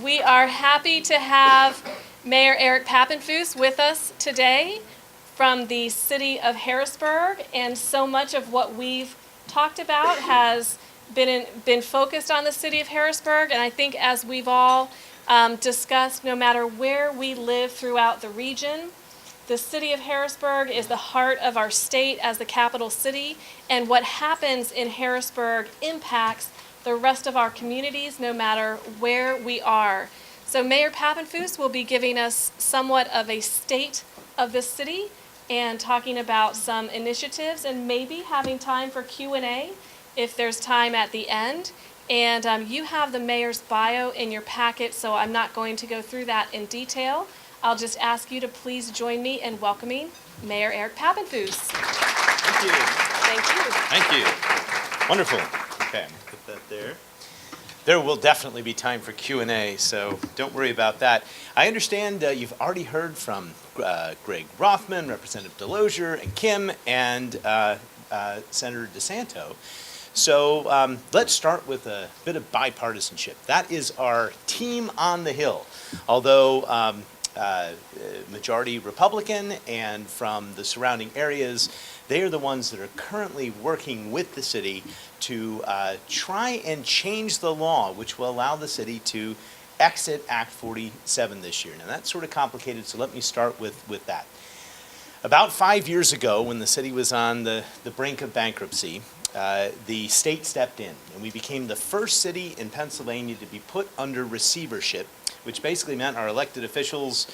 We are happy to have Mayor Eric Pappenfuss with us today from the city of Harrisburg, and so much of what we've talked about has been focused on the city of Harrisburg, and I think as we've all discussed, no matter where we live throughout the region, the city of Harrisburg is the heart of our state as the capital city, and what happens in Harrisburg impacts the rest of our communities no matter where we are. So Mayor Pappenfuss will be giving us somewhat of a state of the city and talking about some initiatives and maybe having time for Q&A if there's time at the end. And you have the mayor's bio in your packet, so I'm not going to go through that in detail. I'll just ask you to please join me in welcoming Mayor Eric Pappenfuss. Thank you. Thank you. Thank you. Wonderful. Okay, put that there. There will definitely be time for Q&A, so don't worry about that. I understand you've already heard from Greg Rothman, Representative Delosier, and Kim, and Senator DeSanto. So let's start with a bit of bipartisanship. That is our team on the Hill. Although majority Republican and from the surrounding areas, they are the ones that are currently working with the city to try and change the law, which will allow the city to exit Act 47 this year. Now that's sort of complicated, so let me start with that. About 5 years ago, when the city was on the brink of bankruptcy, the state stepped in, and we became the first city in Pennsylvania to be put under receivership, which basically meant our elected officials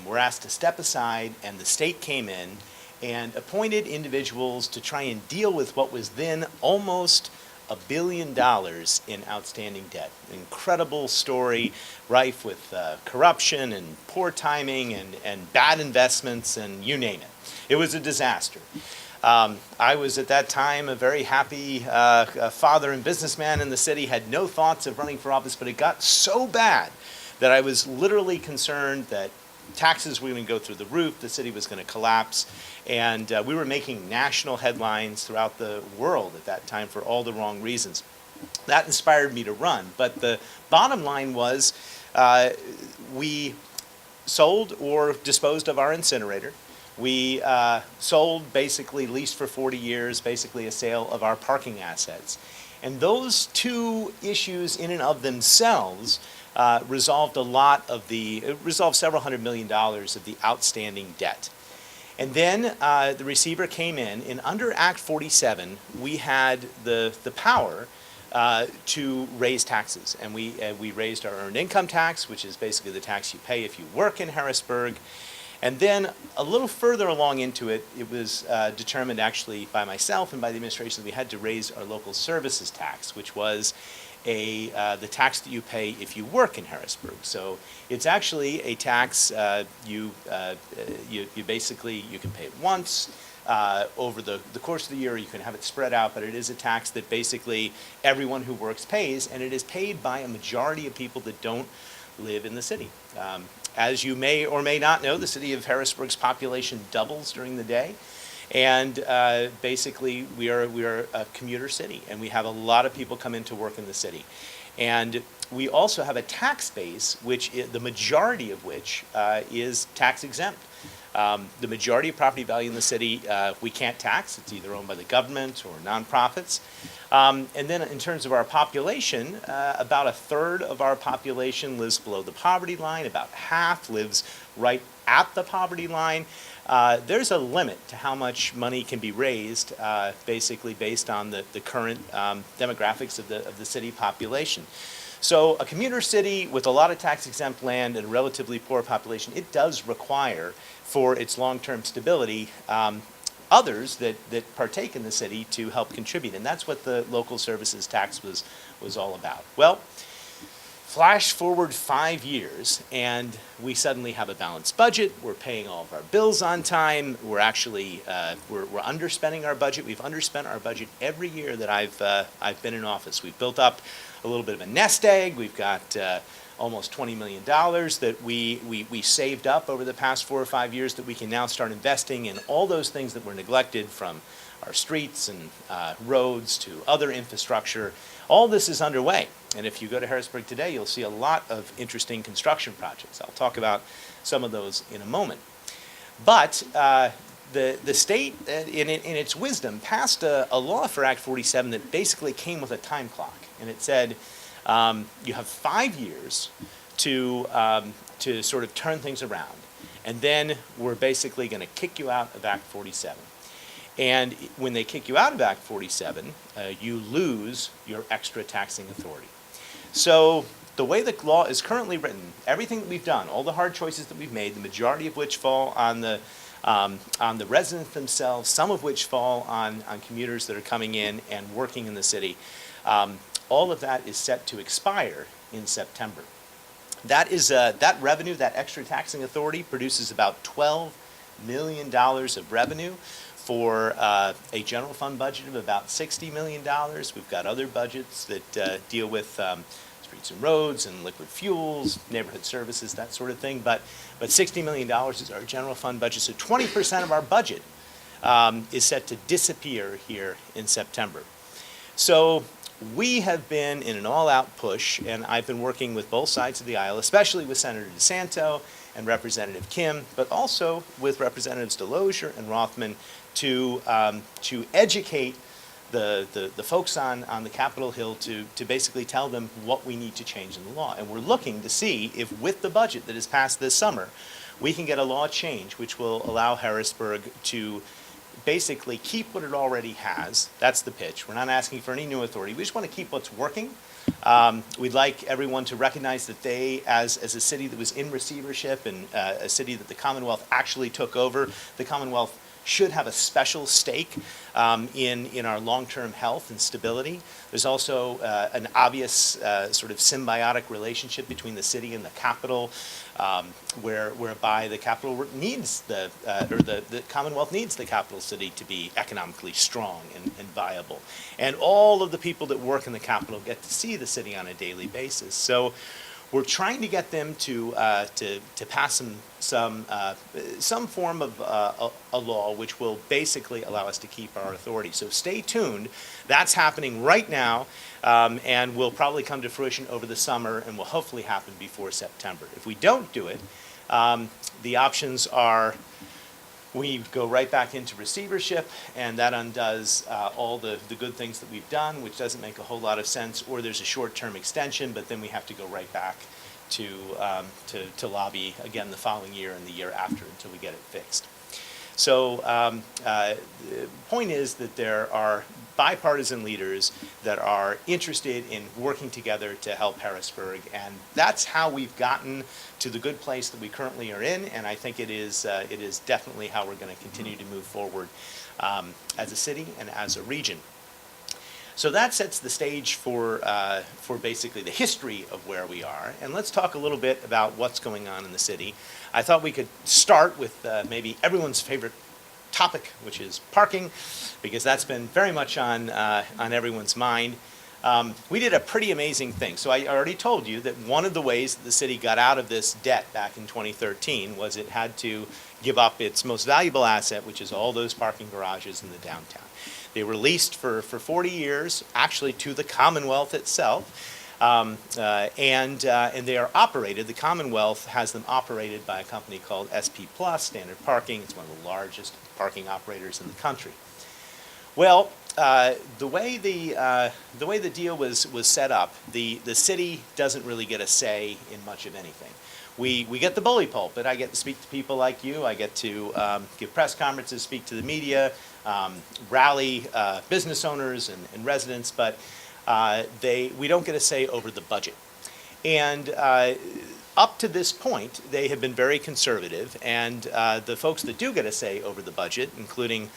were asked to step aside, and the state came in and appointed individuals to try and deal with what was then almost $1 billion in outstanding debt. An incredible story, rife with corruption and poor timing and bad investments and you name it. It was a disaster. I was at that time a very happy father and businessman in the city, had no thoughts of running for office, but it got so bad that I was literally concerned that taxes were going to go through the roof, the city was going to collapse, and we were making national headlines throughout the world at that time for all the wrong reasons. That inspired me to run, but the bottom line was we sold or disposed of our incinerator. We sold, basically leased for 40 years, basically a sale of our parking assets. And those two issues in and of themselves resolved several $100 million of the outstanding debt. And then the receiver came in, and under Act 47, we had the power to raise taxes. And we raised our earned income tax, which is basically the tax you pay if you work in Harrisburg. And then a little further along into it, it was determined actually by myself and by the administration that we had to raise our local services tax, which was the tax that you pay if you work in Harrisburg. So it's actually a tax you basically, you can pay it once over the course of the year. You can have it spread out, but it is a tax that basically everyone who works pays, and it is paid by a majority of people that don't live in the city. As you may or may not know, the city of Harrisburg's population doubles during the day. And basically, we are a commuter city, and we have a lot of people come in to work in the city. And we also have a tax base, the majority of which is tax exempt. The majority of property value in the city we can't tax. It's either owned by the government or nonprofits. And then in terms of our population, about a third of our population lives below the poverty line. About half lives right at the poverty line. There's a limit to how much money can be raised, basically based on the current demographics of the city population. So a commuter city with a lot of tax-exempt land and a relatively poor population, it does require, for its long-term stability, others that partake in the city to help contribute. And that's what the local services tax was all about. Well, flash forward 5 years, and we suddenly have a balanced budget. We're paying all of our bills on time. We're actually we're underspending our budget. We've underspent our budget every year that I've been in office. We've built up a little bit of a nest egg. We've got almost $20 million that we saved up over the past 4 or 5 years that we can now start investing in all those things that were neglected, from our streets and roads to other infrastructure. All this is underway. And if you go to Harrisburg today, you'll see a lot of interesting construction projects. I'll talk about some of those in a moment. But the state, in its wisdom, passed a law for Act 47 that basically came with a time clock. And it said you have 5 years to sort of turn things around. And then we're basically going to kick you out of Act 47. And when they kick you out of Act 47, you lose your extra taxing authority. So the way the law is currently written, everything that we've done, all the hard choices that we've made, the majority of which fall on the residents themselves, some of which fall on commuters that are coming in and working in the city, all of that is set to expire in September. That revenue, that extra taxing authority, produces about $12 million of revenue for a general fund budget of about $60 million. We've got other budgets that deal with streets and roads and liquid fuels, neighborhood services, that sort of thing. But $60 million is our general fund budget. So 20% of our budget is set to disappear here in September. So we have been in an all-out push, and I've been working with both sides of the aisle, especially with Senator DeSanto and Representative Kim, but also with Representatives Delozier and Rothman to educate the folks on the Capitol Hill to basically tell them what we need to change in the law. And we're looking to see if, with the budget that is passed this summer, we can get a law change which will allow Harrisburg to basically keep what it already has. That's the pitch. We're not asking for any new authority. We just want to keep what's working. We'd like everyone to recognize that they, as a city that was in receivership and a city that the Commonwealth actually took over, the Commonwealth should have a special stake in our long-term health and stability. There's also an obvious sort of symbiotic relationship between the city and the Capitol, whereby the Capitol needs the Commonwealth needs the capital city to be economically strong and viable. And all of the people that work in the Capitol get to see the city on a daily basis. So we're trying to get them to pass some form of a law which will basically allow us to keep our authority. So stay tuned. That's happening right now, and will probably come to fruition over the summer and will hopefully happen before September. If we don't do it, the options are we go right back into receivership, and that undoes all the good things that we've done, which doesn't make a whole lot of sense, or there's a short-term extension, but then we have to go right back to lobby again the following year and the year after until we get it fixed. So the point is that there are bipartisan leaders that are interested in working together to help Harrisburg, and that's how we've gotten to the good place that we currently are in, and I think it is definitely how we're going to continue to move forward as a city and as a region. So that sets the stage for basically the history of where we are, and let's talk a little bit about what's going on in the city. I thought we could start with maybe everyone's favorite topic, which is parking, because that's been very much on everyone's mind. We did a pretty amazing thing. So I already told you that one of the ways that the city got out of this debt back in 2013 was it had to give up its most valuable asset, which is all those parking garages in the downtown. They were leased for 40 years, actually to the Commonwealth itself. And they are operated, the Commonwealth has them operated by a company called SP Plus, Standard Parking. It's one of the largest parking operators in the country. Well, the way the deal was set up, the city doesn't really get a say in much of anything. We get the bully pulpit. I get to speak to people like you. I get to give press conferences, speak to the media, rally business owners and residents, but we don't get a say over the budget. And up to this point, they have been very conservative, and the folks that do get a say over the budget, including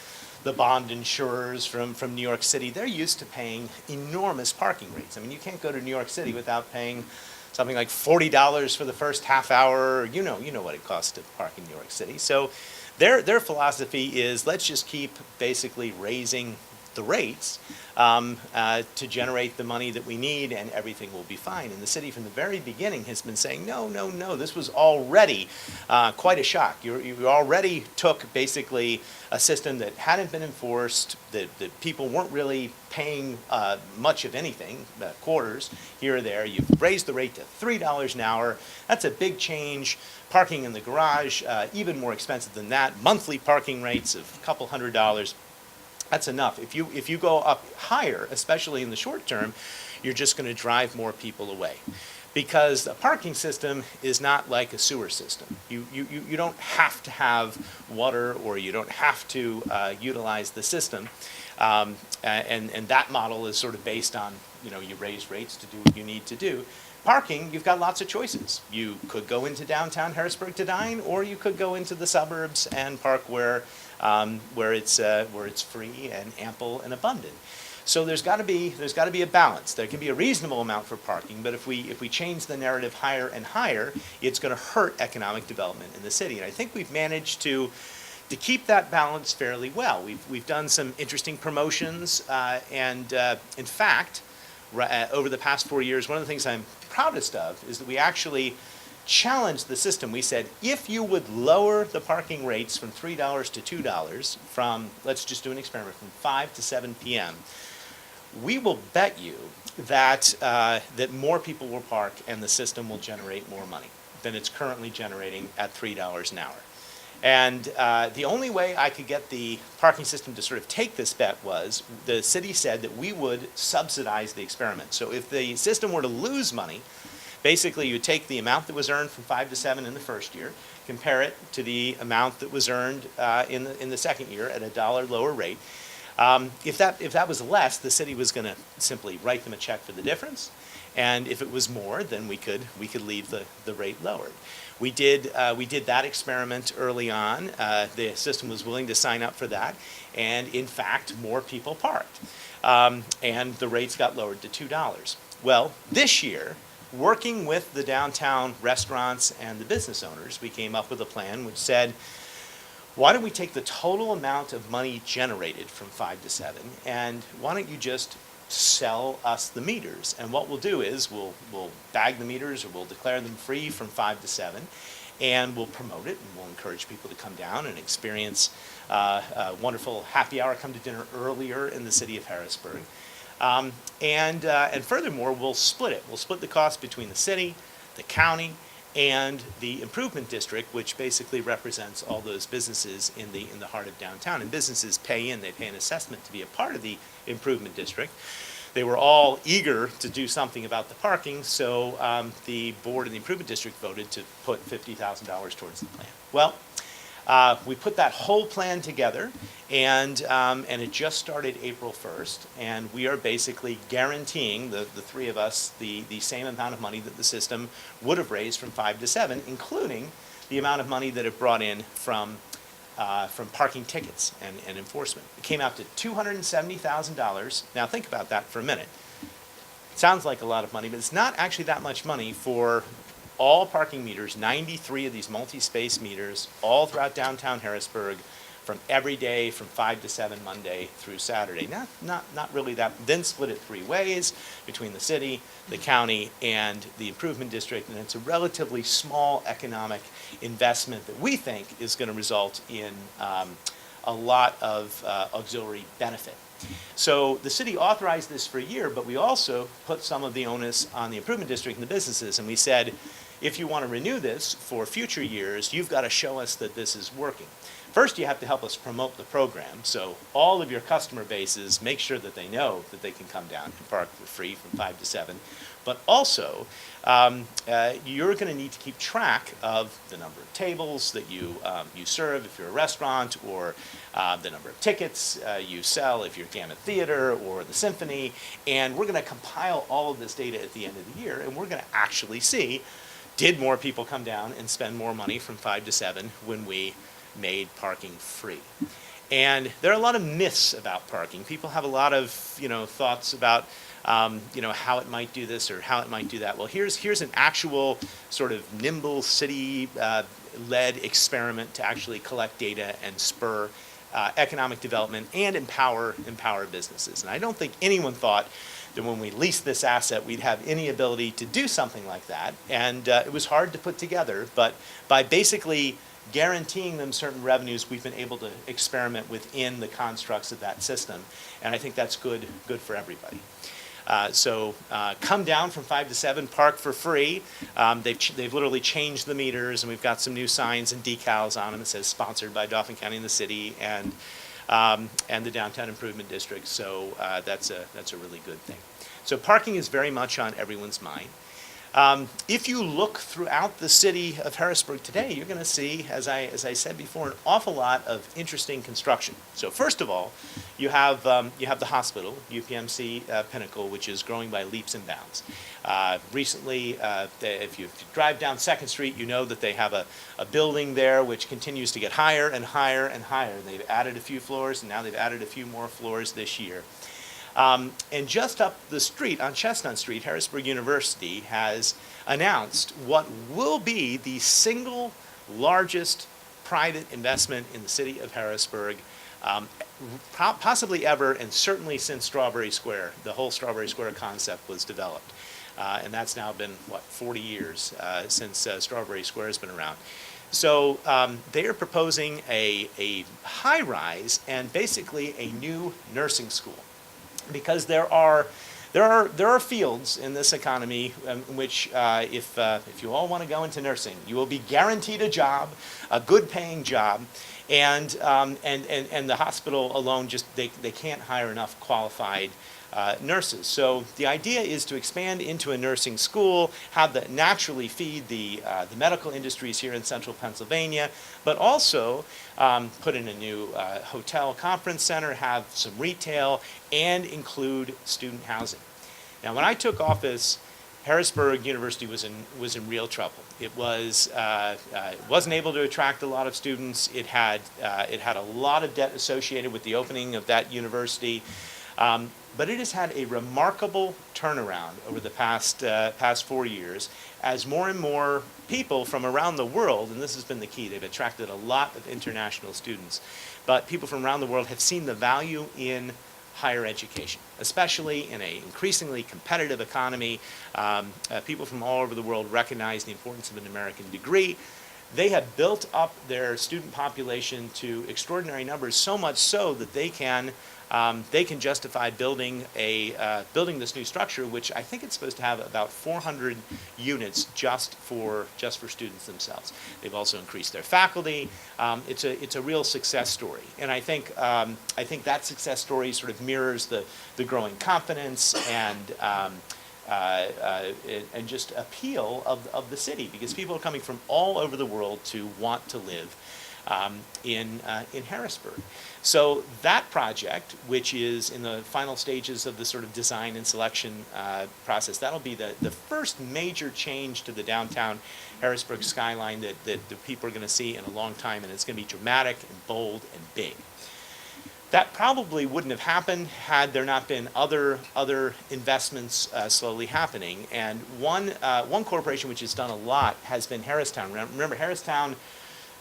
the bond insurers from New York City, they're used to paying enormous parking rates. I mean, you can't go to New York City without paying something like $40 for the first half hour. You know what it costs to park in New York City. So their philosophy is let's just keep basically raising the rates to generate the money that we need, and everything will be fine. And the city from the very beginning has been saying, no, no, no, this was already quite a shock. You already took basically a system that hadn't been enforced, that people weren't really paying much of anything, quarters here or there. You've raised the rate to $3 an hour. That's a big change. Parking in the garage, even more expensive than that. Monthly parking rates of a couple $100s. That's enough. If you go up higher, especially in the short term, you're just going to drive more people away. Because a parking system is not like a sewer system. You don't have to have water, or you don't have to utilize the system. And that model is sort of based on, you raise rates to do what you need to do. Parking, you've got lots of choices. You could go into downtown Harrisburg to dine, or you could go into the suburbs and park where it's free and ample and abundant. So there's got to be a balance. There can be a reasonable amount for parking, but if we change the narrative higher and higher, it's going to hurt economic development in the city. And I think we've managed to keep that balance fairly well. We've done some interesting promotions, and in fact, over the past 4 years, one of the things I'm proudest of is that we actually challenged the system. We said, if you would lower the parking rates from $3 to $2, from, let's just do an experiment, from 5 to 7 p.m., we will bet you that that more people will park and the system will generate more money than it's currently generating at $3 an hour. And the only way I could get the parking system to sort of take this bet was the city said that we would subsidize the experiment. So if the system were to lose money, basically you take the amount that was earned from 5 to 7 in the first year, compare it to the amount that was earned in the second year at $1 lower rate. If that was less, the city was going to simply write them a check for the difference. And if it was more, then we could leave the rate lowered. We did that experiment early on. The system was willing to sign up for that, and in fact, more people parked, and the rates got lowered to $2. Well, this year, working with the downtown restaurants and the business owners, we came up with a plan which said, why don't we take the total amount of money generated from 5 to 7, and why don't you just sell us the meters? And what we'll do is we'll bag the meters, or we'll declare them free from 5 to 7, and we'll promote it, and we'll encourage people to come down and experience a wonderful happy hour, come to dinner earlier in the city of Harrisburg. And furthermore, we'll split it. We'll split the cost between the city, the county, and the improvement district, which basically represents all those businesses in the heart of downtown. And businesses pay an assessment to be a part of the improvement district. They were all eager to do something about the parking, so the board of the improvement district voted to put $50,000 towards the plan. Well, we put that whole plan together, and it just started April 1st, and we are basically guaranteeing, the three of us, the same amount of money that the system would have raised from 5 to 7, including the amount of money that it brought in from parking tickets and enforcement. It came out to $270,000. Now think about that for a minute. It sounds like a lot of money, but it's not actually that much money for all parking meters, 93 of these multi-space meters, all throughout downtown Harrisburg, from every day from 5 to 7, Monday through Saturday. Not really that. Then split it 3 ways between the city, the county, and the improvement district, and it's a relatively small economic investment that we think is going to result in a lot of auxiliary benefit. So the city authorized this for a year, but we also put some of the onus on the improvement district and the businesses, and we said, if you want to renew this for future years, you've got to show us that this is working. First, you have to help us promote the program, so all of your customer bases, make sure that they know that they can come down and park for free from 5 to 7. But also, you're going to need to keep track of the number of tables that you serve if you're a restaurant, or the number of tickets you sell if you're Gamut Theater or the Symphony, and we're going to compile all of this data at the end of the year, and we're going to actually see, did more people come down and spend more money from 5 to 7 when we made parking free? And there are a lot of myths about parking. People have a lot of thoughts about how it might do this or how it might do that. Well, here's an actual sort of nimble city led experiment to actually collect data and spur economic development and empower businesses. And I don't think anyone thought that when we leased this asset, we'd have any ability to do something like that. And it was hard to put together, but by basically guaranteeing them certain revenues, we've been able to experiment within the constructs of that system. And I think that's good for everybody. So come down from 5 to 7, park for free. They've literally changed the meters, and we've got some new signs and decals on them that says sponsored by Dauphin County and the city and the Downtown Improvement District. So that's a really good thing. So parking is very much on everyone's mind. If you look throughout the city of Harrisburg today, you're going to see, as I said before, an awful lot of interesting construction. So first of all, you have the hospital, UPMC Pinnacle, which is growing by leaps and bounds. Recently, if you drive down 2nd Street, you know that they have a building there which continues to get higher and higher and higher. They've added a few floors, and now they've added a few more floors this year. And just up the street, on Chestnut Street, Harrisburg University has announced what will be the single largest private investment in the city of Harrisburg, possibly ever, and certainly since Strawberry Square. The whole Strawberry Square concept was developed. And that's now been, 40 years since Strawberry Square has been around. So they are proposing a high-rise and basically a new nursing school. Because there are fields in this economy in which if you all want to go into nursing, you will be guaranteed a job, a good paying job, and the hospital alone they can't hire enough qualified nurses. So the idea is to expand into a nursing school, have that naturally feed the medical industries here in central Pennsylvania, but also put in a new hotel conference center, have some retail, and include student housing. Now, when I took office, Harrisburg University was in real trouble. It wasn't able to attract a lot of students. It had a lot of debt associated with the opening of that university. But it has had a remarkable turnaround over the past 4 years as more and more people from around the world, and this has been the key, they've attracted a lot of international students, but people from around the world have seen the value in higher education, especially in an increasingly competitive economy. People from all over the world recognize the importance of an American degree. They have built up their student population to extraordinary numbers, so much so that they can justify building this new structure, which I think it's supposed to have about 400 units just for students themselves. They've also increased their faculty. It's a real success story, and I think that success story sort of mirrors the growing confidence and just appeal of the city, because people are coming from all over the world to want to live in Harrisburg. So that project, which is in the final stages of the sort of design and selection process, that'll be the first major change to the downtown Harrisburg skyline that the people are going to see in a long time, and it's going to be dramatic and bold and big. That probably wouldn't have happened had there not been other investments slowly happening. And one corporation which has done a lot has been Harristown. Remember, Harristown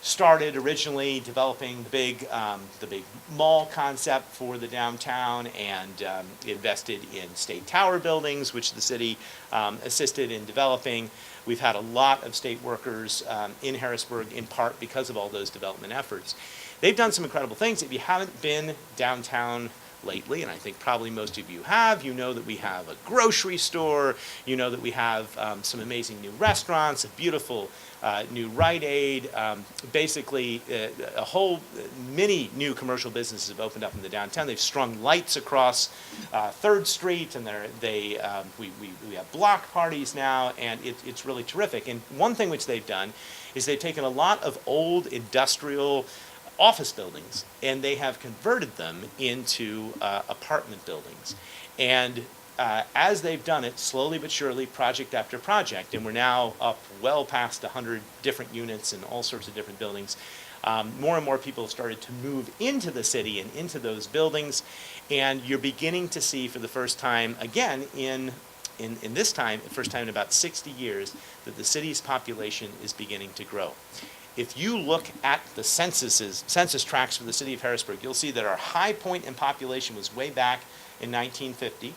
started originally developing the big mall concept for the downtown, and invested in state tower buildings, which the city assisted in developing. We've had a lot of state workers in Harrisburg, in part because of all those development efforts. They've done some incredible things. If you haven't been downtown lately, and I think probably most of you have, you know that we have a grocery store, you know that we have some amazing new restaurants, a beautiful new Rite Aid, basically a whole many new commercial businesses have opened up in the downtown. They've strung lights across 3rd Street, and we have block parties now, and it's really terrific. And one thing which they've done is they've taken a lot of old industrial office buildings, and they have converted them into apartment buildings. And as they've done it, slowly but surely, project after project, and we're now up well past 100 different units in all sorts of different buildings, more and more people have started to move into the city and into those buildings, and you're beginning to see for the first time, again, first time in about 60 years, that the city's population is beginning to grow. if you look at the census tracts for the city of Harrisburg, you'll see that our high point in population was way back in 1950.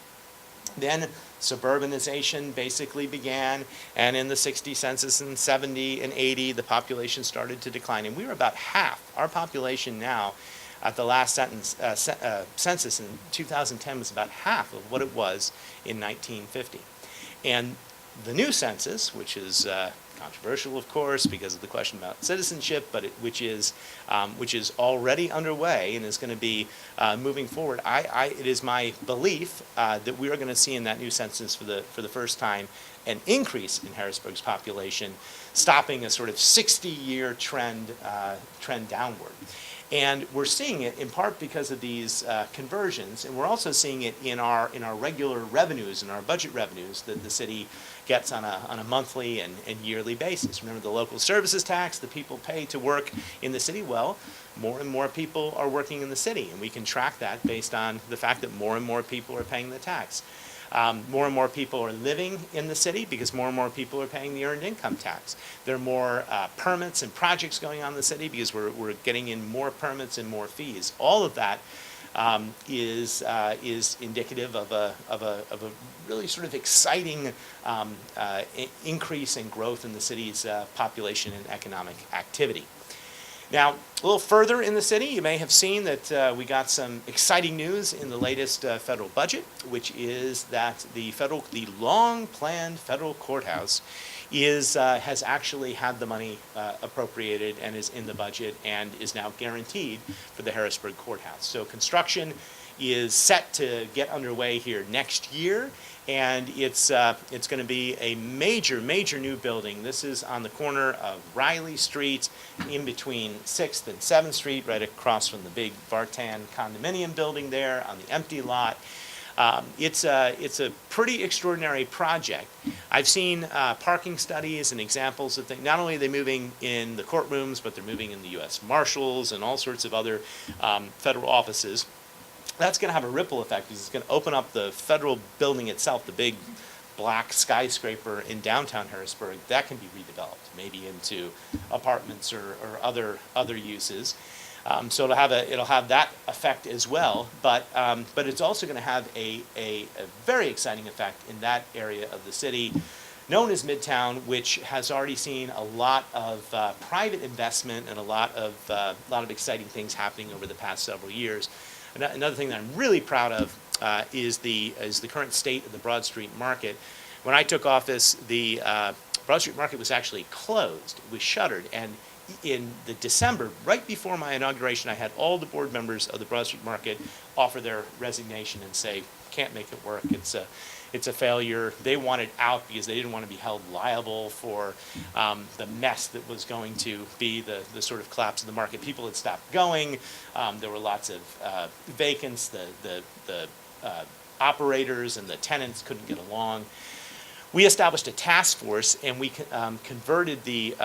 Then suburbanization basically began, and in the 60 census and 70 and 80, the population started to decline. And we were about half. Our population now, at the last census in 2010, was about half of what it was in 1950. And the new census, which is controversial, of course, because of the question about citizenship, but which is already underway and is going to be moving forward. It is my belief that we are going to see in that new census for the first time an increase in Harrisburg's population, stopping a sort of 60-year trend downward. And we're seeing it in part because of these conversions, and we're also seeing it in our regular revenues, in our budget revenues that the city gets on a monthly and yearly basis. Remember the local services tax that people pay to work in the city? Well, more and more people are working in the city, and we can track that based on the fact that more and more people are paying the tax. More and more people are living in the city because more and more people are paying the earned income tax. There are more permits and projects going on in the city because we're getting in more permits and more fees. All of that is indicative of a really sort of exciting increase in growth in the city's population and economic activity. Now, a little further in the city, you may have seen that we got some exciting news in the latest federal budget, which is that the long-planned federal courthouse has actually had the money appropriated and is in the budget and is now guaranteed for the Harrisburg Courthouse. So construction is set to get underway here next year, and it's going to be a major new building. This is on the corner of Riley Street, in between 6th and 7th Street, right across from the big Vartan condominium building there on the empty lot. It's a pretty extraordinary project. I've seen parking studies and examples of things. Not only are they moving in the courtrooms, but they're moving in the U.S. Marshals and all sorts of other federal offices. That's going to have a ripple effect because it's going to open up the federal building itself, the big black skyscraper in downtown Harrisburg. That can be redeveloped, maybe into apartments or other uses. So it'll have that effect as well, but it's also going to have a very exciting effect in that area of the city known as Midtown, which has already seen a lot of private investment and a lot of exciting things happening over the past several years. Another thing that I'm really proud of is the current state of the Broad Street Market. When I took office, the Broad Street Market was actually closed. It was shuttered, and in the December, right before my inauguration, I had all the board members of the Broad Street Market offer their resignation and say, can't make it work. It's a failure. They wanted out because they didn't want to be held liable for the mess that was going to be the sort of collapse of the market. People had stopped going. There were lots of vacants. The operators and the tenants couldn't get along. We established a task force, and we converted the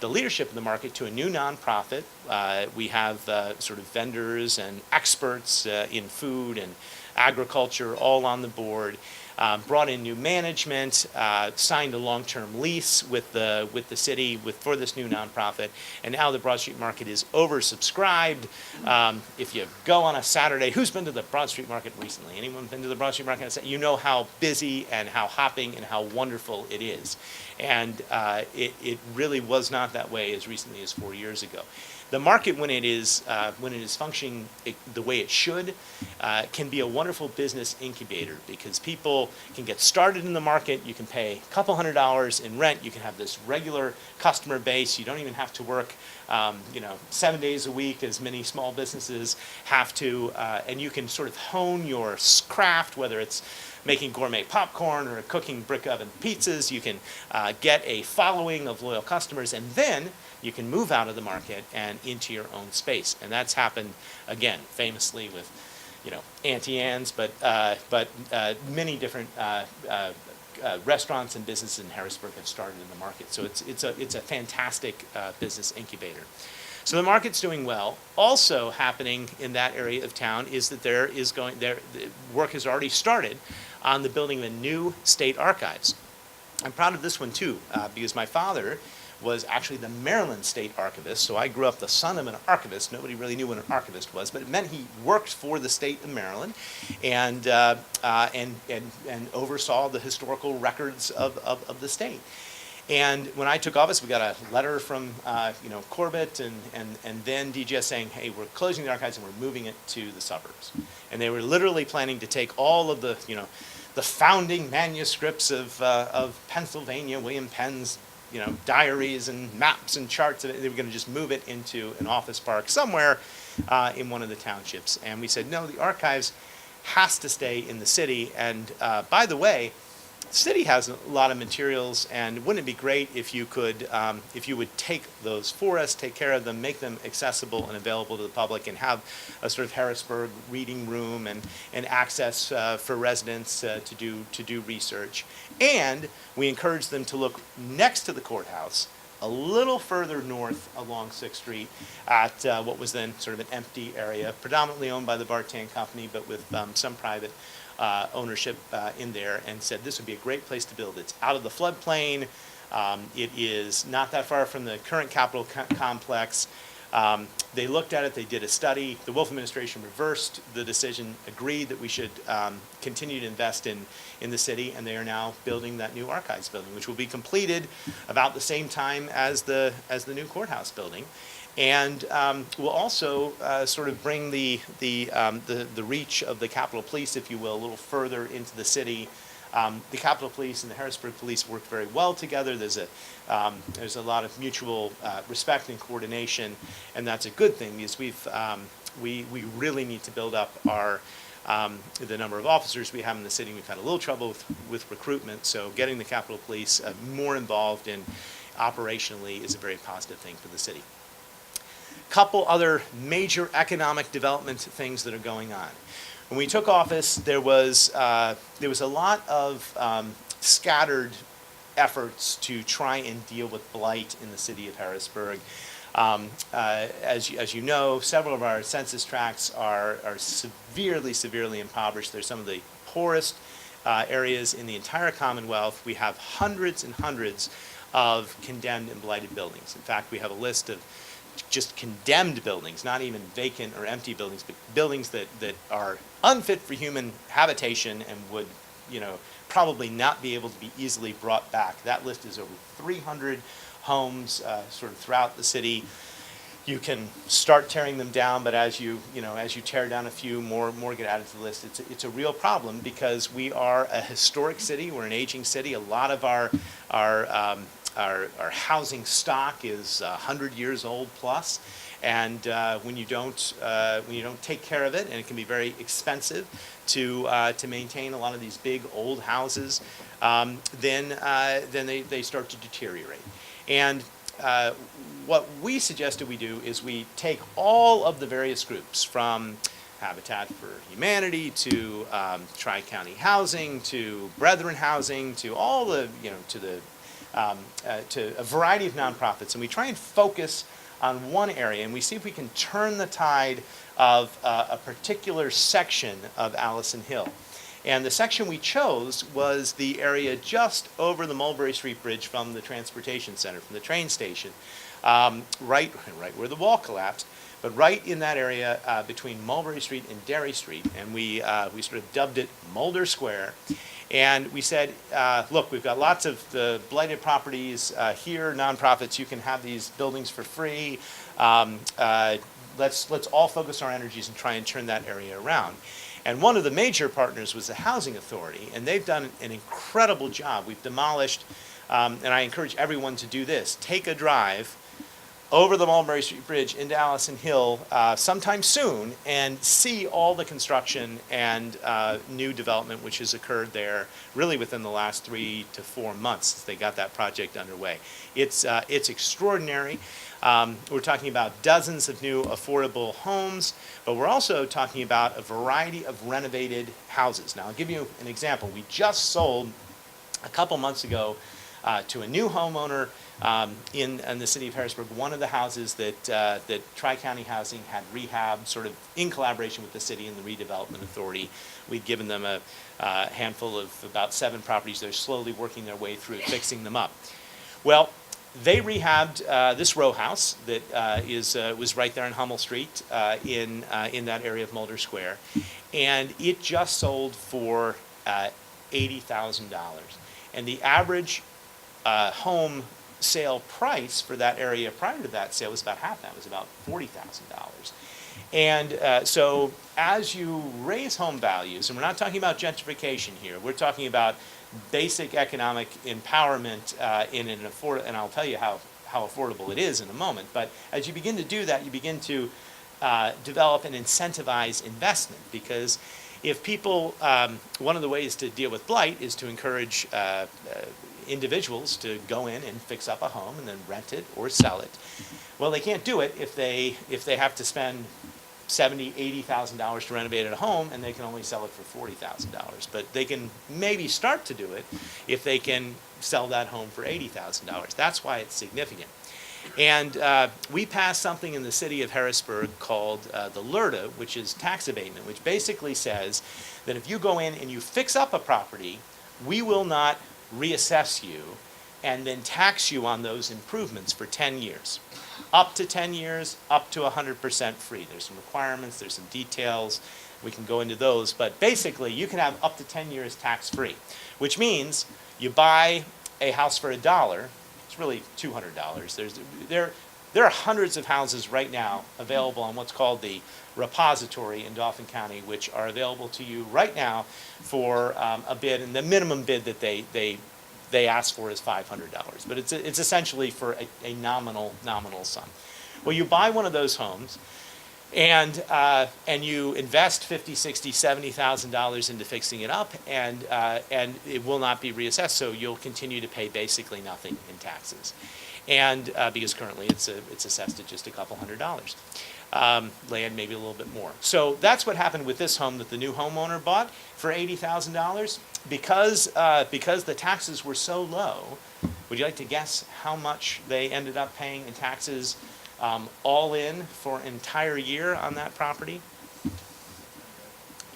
leadership of the market to a new nonprofit. We have sort of vendors and experts in food and agriculture all on the board. Brought in new management, signed a long-term lease with the city for this new nonprofit, and now the Broad Street Market is oversubscribed. If you go on a Saturday, who's been to the Broad Street Market recently? Anyone been to the Broad Street Market? You know how busy and how hopping and how wonderful it is, and it really was not that way as recently as 4 years ago. The market, when it is functioning the way it should, can be a wonderful business incubator because people can get started in the market. You can pay a couple $100s in rent. You can have this regular customer base. You don't even have to work 7 days a week as many small businesses have to, and you can sort of hone your craft, whether it's making gourmet popcorn or cooking brick oven pizzas. You can get a following of loyal customers, and then you can move out of the market and into your own space. And that's happened, again, famously with, Auntie Anne's, but many different restaurants and businesses in Harrisburg have started in the market. So it's a fantastic business incubator. So the market's doing well. Also happening in that area of town is that the work has already started on the building of the new state archives. I'm proud of this one too, because my father was actually the Maryland State Archivist, so I grew up the son of an archivist. Nobody really knew what an archivist was, but it meant he worked for the state of Maryland and oversaw the historical records of the state. And when I took office, we got a letter from Corbett and then DGS saying, hey, we're closing the archives and we're moving it to the suburbs. And they were literally planning to take all of the founding manuscripts of Pennsylvania, William Penn's diaries and maps and charts. They were going to just move it into an office park somewhere in one of the townships. And we said, no, the archives has to stay in the city. And by the way, the city has a lot of materials, and wouldn't it be great if you could, if you would take those for us, take care of them, make them accessible and available to the public, and have a sort of Harrisburg reading room and access for residents to do research. And we encourage them to look next to the courthouse, a little further north along 6th Street at what was then sort of an empty area, predominantly owned by the Bartan Company, but with some private ownership in there, and said this would be a great place to build. It's out of the floodplain. It is not that far from the current Capitol complex. They looked at it, they did a study. The Wolf administration reversed the decision, agreed that we should continue to invest in the city, and they are now building that new archives building, which will be completed about the same time as the new courthouse building. And will also sort of bring the reach of the Capitol Police, if you will, a little further into the city. The Capitol Police and the Harrisburg Police work very well together. There's a lot of mutual respect and coordination, and that's a good thing, because we really need to build up the number of officers we have in the city. We've had a little trouble with recruitment, so getting the Capitol Police more involved in operationally is a very positive thing for the city. Couple other major economic development things that are going on. When we took office, there was a lot of scattered efforts to try and deal with blight in the city of Harrisburg. As you know, several of our census tracts are severely impoverished. They're some of the poorest areas in the entire Commonwealth. We have hundreds and hundreds of condemned and blighted buildings. In fact, we have a list of just condemned buildings, not even vacant or empty buildings, but buildings that are unfit for human habitation and would, probably not be able to be easily brought back. That list is over 300 homes sort of throughout the city. You can start tearing them down, but as you tear down a few, more get added to the list. It's a real problem, because we are a historic city. We're an aging city. A lot of our housing stock is 100 years old plus, and when you don't take care of it, and it can be very expensive to maintain a lot of these big old houses, then they start to deteriorate. And what we suggested we do is we take all of the various groups, from Habitat for Humanity to TriCounty Housing to Brethren Housing to all the to a variety of nonprofits, and we try and focus on one area, and we see if we can turn the tide of a particular section of Allison Hill. And the section we chose was the area just over the Mulberry Street Bridge from the transportation center, from the train station, right where the wall collapsed, but right in that area between Mulberry Street and Derry Street, and we sort of dubbed it Mulberry Square. And we said, look, we've got lots of the blighted properties here, nonprofits, you can have these buildings for free. Let's all focus our energies and try and turn that area around. And one of the major partners was the Housing Authority, and they've done an incredible job. We've demolished, and I encourage everyone to do this, take a drive over the Mulberry Street Bridge into Allison Hill sometime soon, and see all the construction and new development which has occurred there really within the last 3 to 4 months since they got that project underway. It's extraordinary. We're talking about dozens of new affordable homes, but we're also talking about a variety of renovated houses. Now, I'll give you an example. We just sold a couple months ago to a new homeowner in the city of Harrisburg. One of the houses that TriCounty Housing had rehabbed, sort of in collaboration with the city and the redevelopment authority. We'd given them a handful of about 7 properties. They're slowly working their way through fixing them up. Well, they rehabbed this row house that was right there on Hummel Street in that area of Mulberry Square, and it just sold for $80,000. And the average home sale price for that area prior to that sale was about half that. It was about $40,000. And so as you raise home values, and we're not talking about gentrification here, we're talking about basic economic empowerment in an affordable, and I'll tell you how affordable it is in a moment, but as you begin to do that, you begin to develop and incentivize investment, because if people, one of the ways to deal with blight is to encourage individuals to go in and fix up a home and then rent it or sell it. Well, they can't do it if they have to spend $70,000, $80,000 to renovate a home, and they can only sell it for $40,000. But they can maybe start to do it if they can sell that home for $80,000. That's why it's significant. And we passed something in the city of Harrisburg called the LRTA, which is tax abatement, which basically says that if you go in and you fix up a property, we will not reassess you and then tax you on those improvements for 10 years. Up to 10 years, up to 100% free. There's some requirements, there's some details, we can go into those, but basically you can have up to 10 years tax-free, which means you buy a house for $1, it's really $200. There are hundreds of houses right now available on what's called the repository in Dauphin County, which are available to you right now for a bid, and the minimum bid that they ask for is $500, but it's essentially for a nominal sum. Well, you buy one of those homes, and you invest $50,000, $60,000, $70,000 into fixing it up, and it will not be reassessed. So you'll continue to pay basically nothing in taxes, and because currently it's assessed at just a couple $100. Land maybe a little bit more. So that's what happened with this home that the new homeowner bought for $80,000. Because the taxes were so low, would you like to guess how much they ended up paying in taxes all in for an entire year on that property?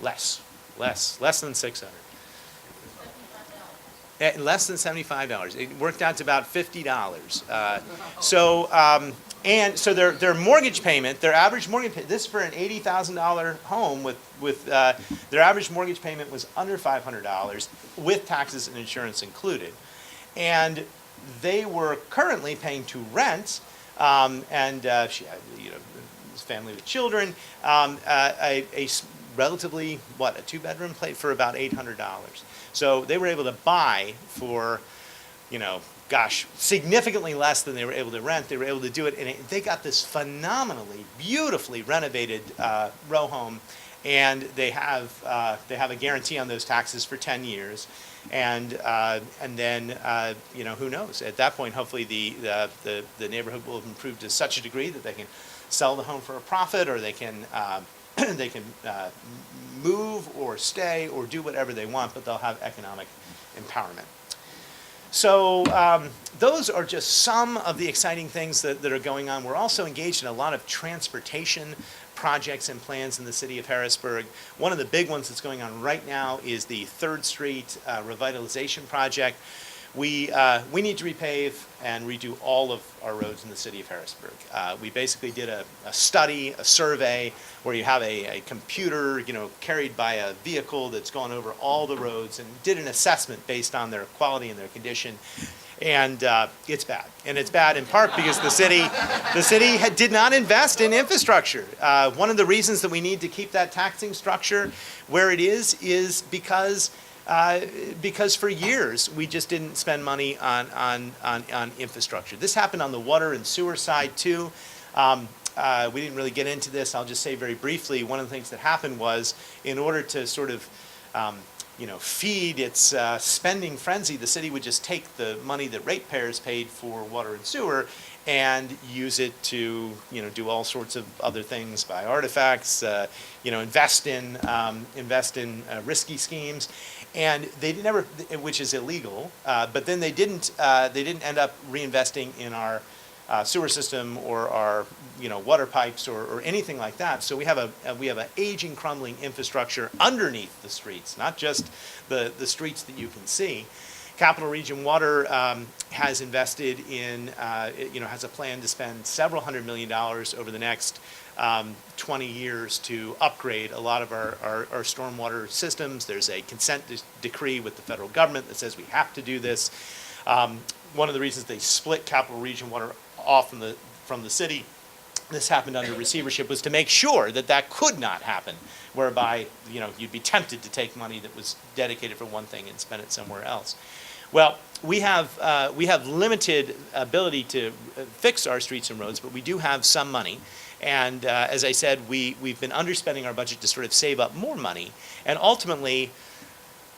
Less than $600. Less than $75. It worked out to about $50. And so their mortgage payment, their average mortgage payment, this is for an $80,000 home with their average mortgage payment was under $500 with taxes and insurance included. And they were currently paying to rent, and she had, this family with children, a relatively, a 2-bedroom place for about $800. So they were able to buy for, significantly less than they were able to rent. They were able to do it, and they got this phenomenally, beautifully renovated row home, and they have a guarantee on those taxes for 10 years, and then who knows? At that point, hopefully the neighborhood will have improved to such a degree that they can sell the home for a profit, or they can move or stay or do whatever they want, but they'll have economic empowerment. So those are just some of the exciting things that are going on. We're also engaged in a lot of transportation projects and plans in the city of Harrisburg. One of the big ones that's going on right now is the 3rd Street revitalization project. We need to repave and redo all of our roads in the city of Harrisburg. We basically did a study, a survey, where you have a computer, carried by a vehicle that's gone over all the roads and did an assessment based on their quality and their condition. And it's bad. And it's bad in part because the city did not invest in infrastructure. One of the reasons that we need to keep that taxing structure where it is because for years we just didn't spend money on infrastructure. This happened on the water and sewer side too. We didn't really get into this. I'll just say very briefly, one of the things that happened was, in order to sort of feed its spending frenzy, the city would just take the money that ratepayers paid for water and sewer and use it to do all sorts of other things, buy artifacts, invest in risky schemes. And they never, which is illegal, but then they didn't end up reinvesting in our sewer system or our water pipes or anything like that. So we have an aging, crumbling infrastructure underneath the streets, not just the streets that you can see. Capital Region Water has invested in, has a plan to spend several $100 million over the next 20 years to upgrade a lot of our stormwater systems. There's a consent decree with the federal government that says we have to do this. One of the reasons they split Capital Region Water off from the city, this happened under receivership, was to make sure that that could not happen, whereby you'd be tempted to take money that was dedicated for one thing and spend it somewhere else. Well, we have limited ability to fix our streets and roads, but we do have some money. And as I said, we've been underspending our budget to sort of save up more money. And ultimately,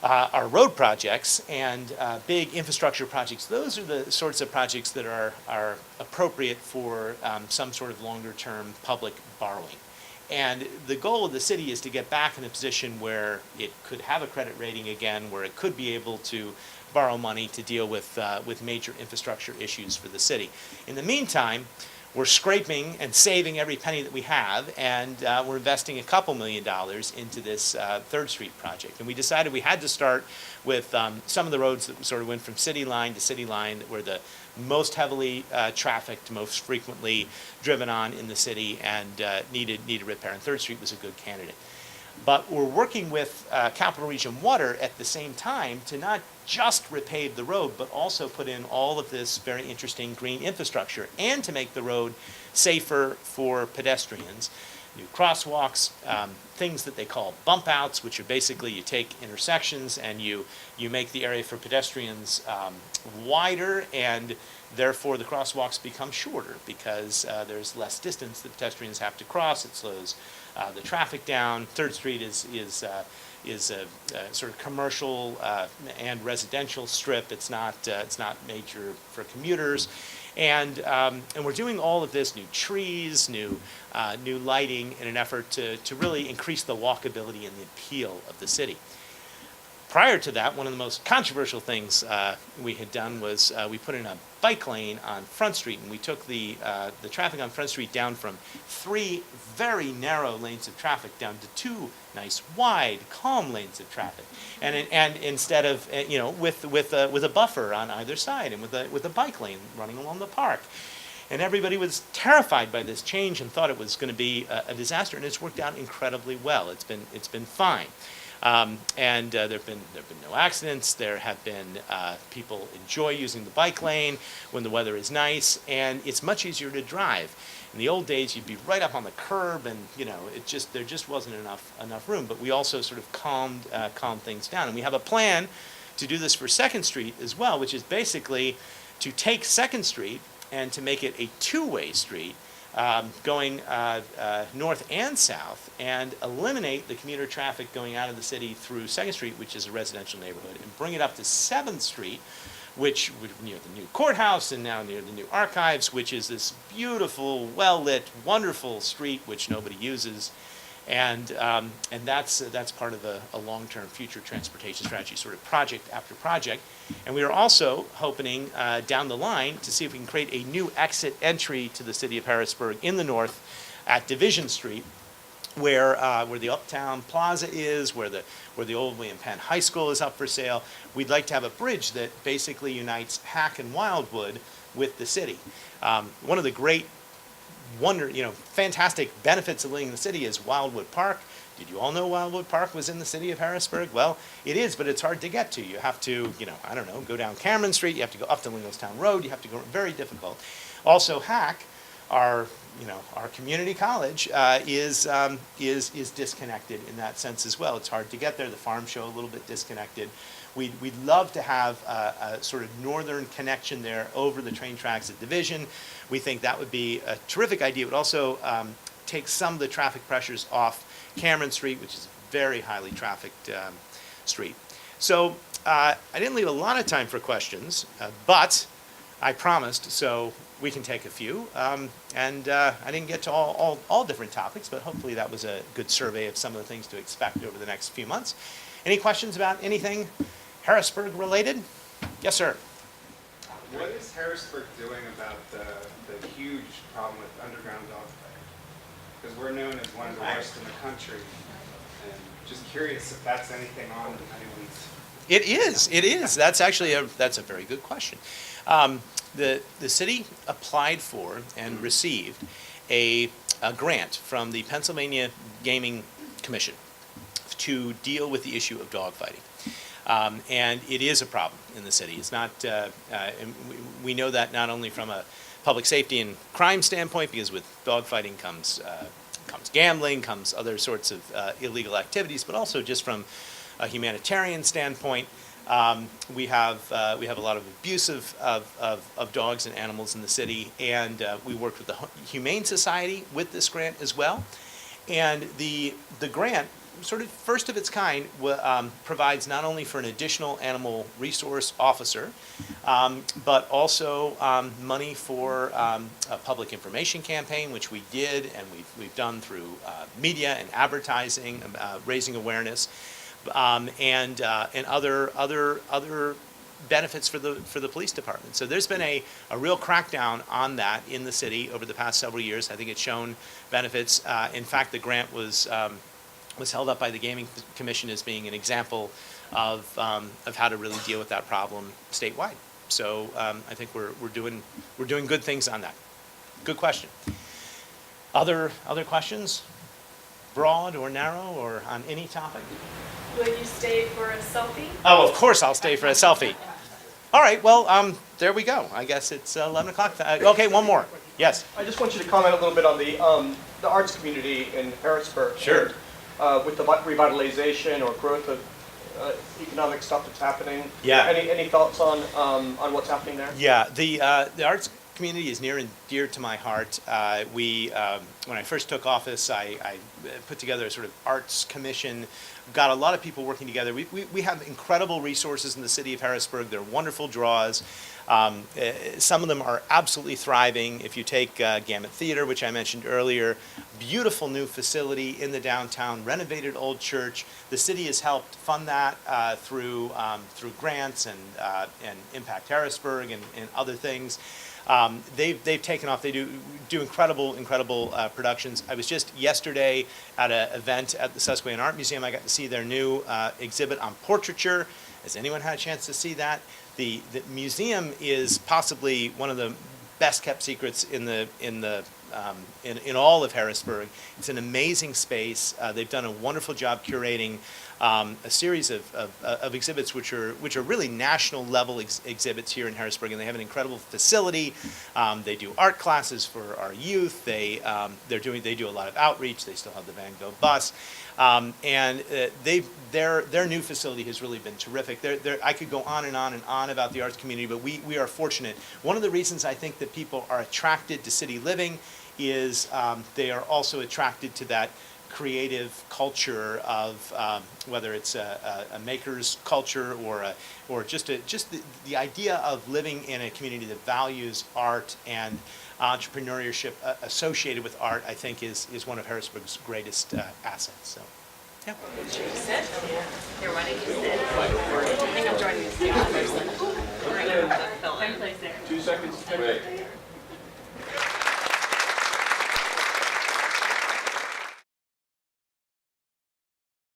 our road projects and big infrastructure projects, those are the sorts of projects that are appropriate for some sort of longer-term public borrowing. And the goal of the city is to get back in a position where it could have a credit rating again, where it could be able to borrow money to deal with major infrastructure issues for the city. In the meantime, we're scraping and saving every penny that we have, and we're investing a couple $1 million into this 3rd Street project. And we decided we had to start with some of the roads that sort of went from city line to city line, that were the most heavily trafficked, most frequently driven on in the city, and needed repair. And 3rd Street was a good candidate. But we're working with Capital Region Water at the same time to not just repave the road, but also put in all of this very interesting green infrastructure, and to make the road safer for pedestrians. New crosswalks, things that they call bump outs, which are basically you take intersections and you make the area for pedestrians wider, and therefore the crosswalks become shorter because there's less distance that pedestrians have to cross. It slows the traffic down. 3rd Street is a sort of commercial and residential strip. It's not major for commuters, and we're doing all of this, new trees, new lighting, in an effort to really increase the walkability and the appeal of the city. Prior to that, one of the most controversial things we had done was we put in a bike lane on Front Street, and we took the traffic on Front Street down from 3 very narrow lanes of traffic down to 2 nice, wide, calm lanes of traffic, and instead of with a buffer on either side, and with a bike lane running along the park. And everybody was terrified by this change and thought it was going to be a disaster, and it's worked out incredibly well. It's been fine. And there have been no accidents. There have been people enjoy using the bike lane when the weather is nice, and it's much easier to drive. In the old days, you'd be right up on the curb, and there just wasn't enough room. But we also sort of calmed things down, and we have a plan to do this for 2nd Street as well, which is basically to take 2nd Street and to make it a 2-way street, going north and south, and eliminate the commuter traffic going out of the city through 2nd Street, which is a residential neighborhood, and bring it up to 7th Street, which near the new courthouse and now near the new archives, which is this beautiful, well-lit, wonderful street which nobody uses. And that's part of a long-term future transportation strategy, sort of project after project. And we are also hoping down the line to see if we can create a new exit entry to the city of Harrisburg in the north at Division Street, where the Uptown Plaza is, where the old William Penn High School is up for sale. We'd like to have a bridge that basically unites Hack and Wildwood with the city. One of the great fantastic benefits of living in the city is Wildwood Park. Did you all know Wildwood Park was in the city of Harrisburg? Well, it is, but it's hard to get to. You have to, go down Cameron Street. You have to go up to Lingostown Road. You have to go, very difficult. Also, Hack, our community college, is disconnected in that sense as well. It's hard to get there. The farm show a little bit disconnected. We'd love to have a sort of northern connection there over the train tracks at Division. We think that would be a terrific idea. It would also take some of the traffic pressures off Cameron Street, which is a very highly trafficked street. So I didn't leave a lot of time for questions, but I promised, so we can take a few. I didn't get to all different topics, but hopefully that was a good survey of some of the things to expect over the next few months. Any questions about anything Harrisburg related? Yes, sir. What is Harrisburg doing about the huge problem with underground dogfighting? Because we're known as one of the worst in the country. And just curious if that's anything on anyone's... It is. That's actually that's a very good question. The city applied for and received a grant from the Pennsylvania Gaming Commission to deal with the issue of dogfighting. And it is a problem in the city. It's not, and we know that not only from a public safety and crime standpoint, because with dogfighting comes gambling, comes other sorts of illegal activities, but also just from a humanitarian standpoint. We have a lot of abuse of dogs and animals in the city, and we worked with the Humane Society with this grant as well. And the grant, sort of first of its kind, provides not only for an additional animal resource officer, but also money for a public information campaign, which we did, and we've done through media and advertising, raising awareness, and other benefits for the police department. So there's been a real crackdown on that in the city over the past several years. I think it's shown benefits. In fact, the grant was held up by the Gaming Commission as being an example of how to really deal with that problem statewide. So I think we're doing good things on that. Good question. Other questions, broad or narrow, or on any topic? Will you stay for a selfie? Oh, of course I'll stay for a selfie. All right, well, there we go. I guess it's 11 o'clock. Okay, one more. Yes? I just want you to comment a little bit on the arts community in Harrisburg. Sure. With the revitalization or growth of economic stuff that's happening. Yeah. Any thoughts on what's happening there? Yeah, the arts community is near and dear to my heart. When I first took office, I put together a sort of arts commission. Got a lot of people working together. We have incredible resources in the city of Harrisburg. They're wonderful draws. Some of them are absolutely thriving. If you take Gamut Theater, which I mentioned earlier, beautiful new facility in the downtown, renovated old church. The city has helped fund that through grants and Impact Harrisburg and other things. They've taken off. They do incredible productions. I was just yesterday at an event at the Susquehanna Art Museum. I got to see their new exhibit on portraiture. Has anyone had a chance to see that? The museum is possibly one of the best kept secrets in all of Harrisburg. It's an amazing space. They've done a wonderful job curating a series of exhibits which are really national level exhibits here in Harrisburg, and they have an incredible facility. They do art classes for our youth. They do a lot of outreach. They still have the Van Gogh bus, and their new facility has really been terrific. I could go on and on about the arts community, but we are fortunate. One of the reasons I think that people are attracted to city living is they are also attracted to that creative culture of whether it's a maker's culture or just the idea of living in a community that values art and entrepreneurship associated with art. I think is one of Harrisburg's greatest assets. So, yeah. Here, why don't you sit? I think I'm joining this person. We're going to film it. 2 seconds.